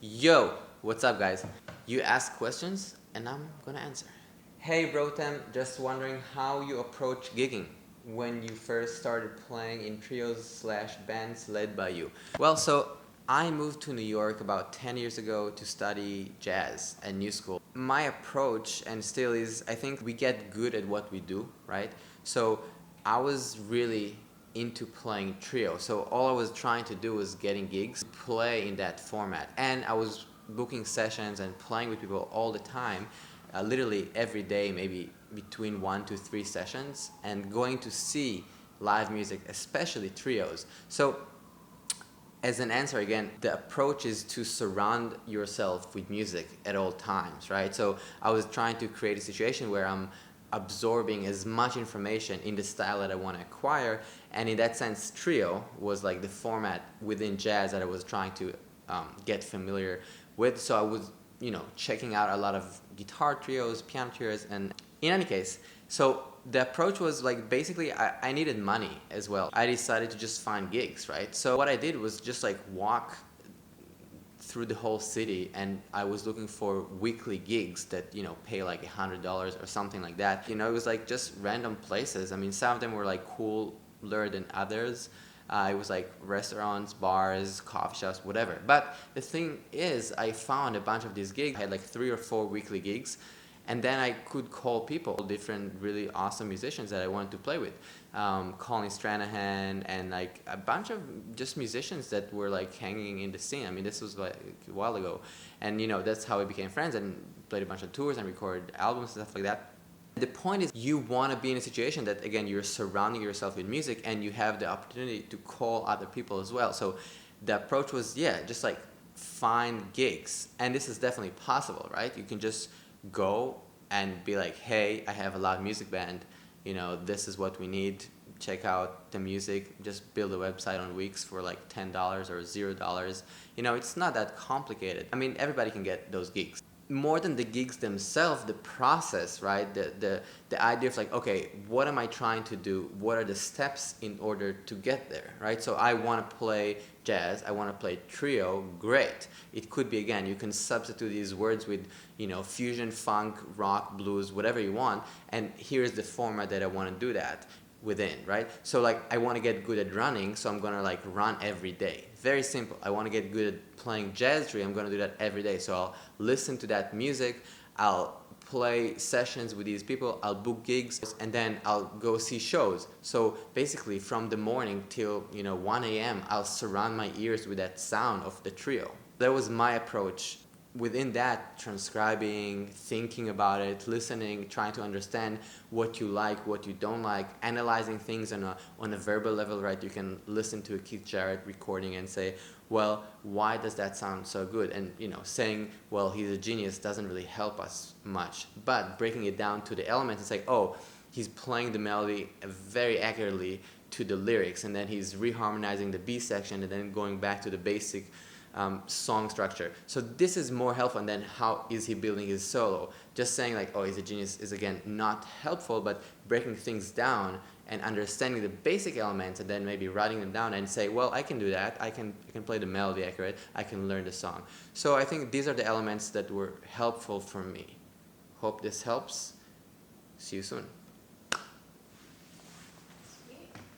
Yo, what's up guys? You ask questions and I'm gonna answer. Hey Rotem, just wondering how you approach gigging when you first started playing in trios slash bands led by you. Well, so I moved to New York about 10 years ago to study jazz at New School. My approach, and still is, I think we get good at what we do, right? So I was really into playing trio. So all I was trying to do was getting gigs, play in that format. And I was booking sessions and playing with people all the time, literally every day, maybe between 1 to 3 sessions, and going to see live music, especially trios. So as an answer again, the approach is to surround yourself with music at all times, right? So I was trying to create a situation where I'm absorbing as much information in the style that I want to acquire, and in that sense trio was like the format within jazz that I was trying to get familiar with. So I was checking out a lot of guitar trios, piano trios, and in any case, so the approach was like basically I needed money as well. I decided to just find gigs, right? So what I did was just like walk through the whole city, and I was looking for weekly gigs that pay like $100 or something like that. It was like just random places. I mean, some of them were like cooler than others. It was like restaurants, bars, coffee shops, whatever. But the thing is, I found a bunch of these gigs. I had like 3 or 4 weekly gigs. And then I could call people, different really awesome musicians that I wanted to play with. Colin Stranahan and like a bunch of just musicians that were like hanging in the scene. I mean, this was like a while ago. And that's how we became friends and played a bunch of tours and recorded albums and stuff like that. The point is you want to be in a situation that, again, you're surrounding yourself with music and you have the opportunity to call other people as well. So the approach was, just like find gigs. And this is definitely possible, right? You can just go and be like, hey, I have a live music band, this is what we need, check out the music, just build a website on Wix for like $10 or $0. It's not that complicated. I mean, everybody can get those gigs. More than the gigs themselves, the process, right? The idea of like, okay, what am I trying to do? What are the steps in order to get there, right? So I want to play jazz, I want to play trio, great. It could be, again, you can substitute these words with, fusion, funk, rock, blues, whatever you want, and here's the format that I want to do that within, right? So like I want to get good at running, so I'm gonna like run every day. Very simple. I want to get good at playing jazz trio, I'm gonna do that every day. So I'll listen to that music, I'll play sessions with these people, I'll book gigs, and then I'll go see shows. So basically from the morning till 1 a.m. I'll surround my ears with that sound of the trio. That was my approach. Within that, transcribing, thinking about it, listening, trying to understand what you like, what you don't like, analyzing things on a verbal level, right? You can listen to a Keith Jarrett recording and say, well, why does that sound so good? And saying, well, he's a genius doesn't really help us much. But breaking it down to the elements and say, oh, he's playing the melody very accurately to the lyrics, and then he's reharmonizing the B section and then going back to the basic song structure. So this is more helpful, and then how is he building his solo? Just saying like, oh, he's a genius is again not helpful, but breaking things down and understanding the basic elements and then maybe writing them down and say, well, I can do that. I can play the melody accurate. I can learn the song. So I think these are the elements that were helpful for me. Hope this helps. See you soon.